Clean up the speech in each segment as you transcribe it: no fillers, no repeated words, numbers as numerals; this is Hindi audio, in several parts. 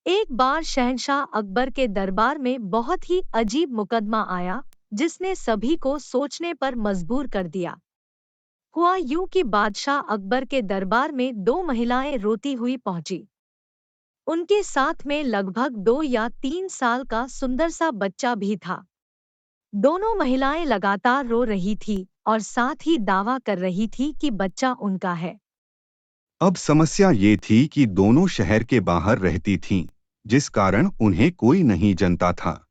एक बार शहंशाह अकबर के दरबार में बहुत ही अजीब मुकदमा आया, जिसने सभी को सोचने पर मजबूर कर दिया। हुआ यूं कि बादशाह अकबर के दरबार में दो महिलाएं रोती हुई पहुंची। उनके साथ में लगभग 2 या 3 साल का सुंदर सा बच्चा भी था। दोनों महिलाएं लगातार रो रही थी और साथ ही दावा कर रही थी कि बच्चा उनका है। अब समस्या ये थी कि दोनों शहर के बाहर रहती थीं, जिस कारण उन्हें कोई नहीं जानता था।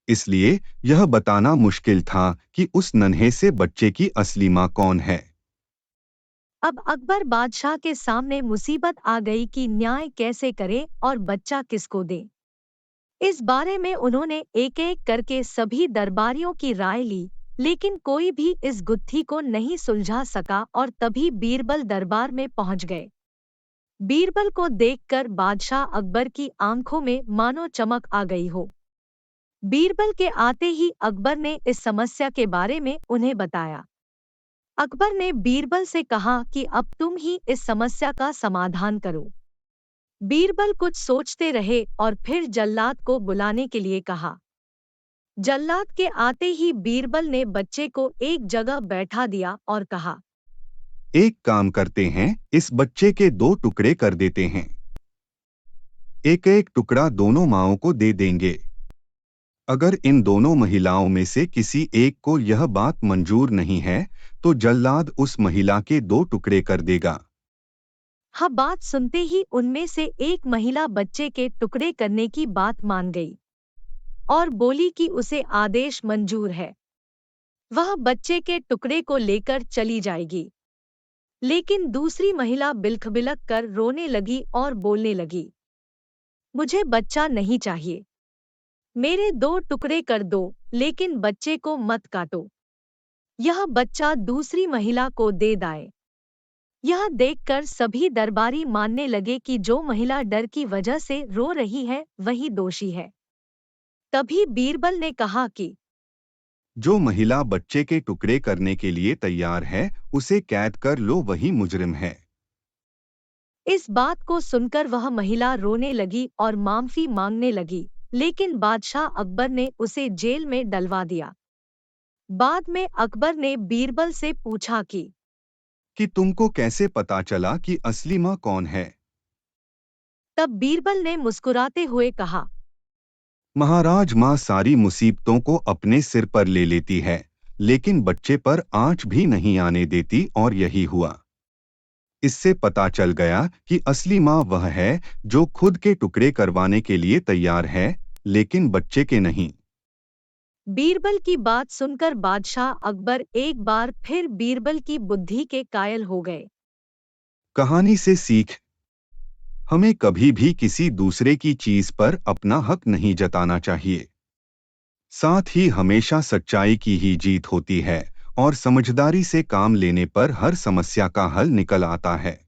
इसलिए यह बताना मुश्किल था कि उस नन्हे से बच्चे की असली माँ कौन है। अब अकबर बादशाह के सामने मुसीबत आ गई कि न्याय कैसे करे और बच्चा किसको दे। इस बारे में उन्होंने एक-एक करके सभी दरबारियों की राय ली, लेकिन कोई भी इस गुत्थी को नहीं सुलझा सका और तभी बीरबल दरबार में पहुंच गए। बीरबल को देखकर बादशाह अकबर की आंखों में मानो चमक आ गई हो। बीरबल के आते ही अकबर ने इस समस्या के बारे में उन्हें बताया। अकबर ने बीरबल से कहा कि अब तुम ही इस समस्या का समाधान करो। बीरबल कुछ सोचते रहे और फिर जल्लाद को बुलाने के लिए कहा। जल्लाद के आते ही बीरबल ने बच्चे को एक जगह बैठा दिया और कहा, एक काम करते हैं, इस बच्चे के दो टुकड़े कर देते हैं। एक एक टुकड़ा दोनों माँओं को दे देंगे। अगर इन दोनों महिलाओं में से किसी एक को यह बात मंजूर नहीं है, तो जल्लाद उस महिला के दो टुकड़े कर देगा। हाँ, बात सुनते ही उनमें से एक महिला बच्चे के टुकड़े करने की बात मान गई और बोली कि उसे आदेश मंजूर है। वह बच्चे के टुकड़े को लेकर चली जाएगी। लेकिन दूसरी महिला बिलख-बिलख कर रोने लगी और बोलने लगी, मुझे बच्चा नहीं चाहिए। मेरे दो टुकड़े कर दो, लेकिन बच्चे को मत काटो। यह बच्चा दूसरी महिला को दे दाए। यह देखकर सभी दरबारी मानने लगे कि जो महिला डर की वजह से रो रही है, वही दोषी है। तभी बीरबल ने कहा कि जो महिला बच्चे के टुकड़े करने के लिए तैयार है, उसे कैद कर लो, वही मुजरिम है। इस बात को सुनकर वह महिला रोने लगी और माफी मांगने लगी, लेकिन बादशाह अकबर ने उसे जेल में डलवा दिया। बाद में अकबर ने बीरबल से पूछा कि तुमको कैसे पता चला कि असली माँ कौन है? तब बीरबल ने मुस्कुराते हुए कहा, महाराज, माँ सारी मुसीबतों को अपने सिर पर ले लेती है, लेकिन बच्चे पर आंच भी नहीं आने देती, और यही हुआ। इससे पता चल गया कि असली माँ वह है जो खुद के टुकड़े करवाने के लिए तैयार है, लेकिन बच्चे के नहीं। बीरबल की बात सुनकर बादशाह अकबर एक बार फिर बीरबल की बुद्धि के कायल हो गए। कहानी से सीख: हमें कभी भी किसी दूसरे की चीज पर अपना हक नहीं जताना चाहिए। साथ ही हमेशा सच्चाई की ही जीत होती है और समझदारी से काम लेने पर हर समस्या का हल निकल आता है।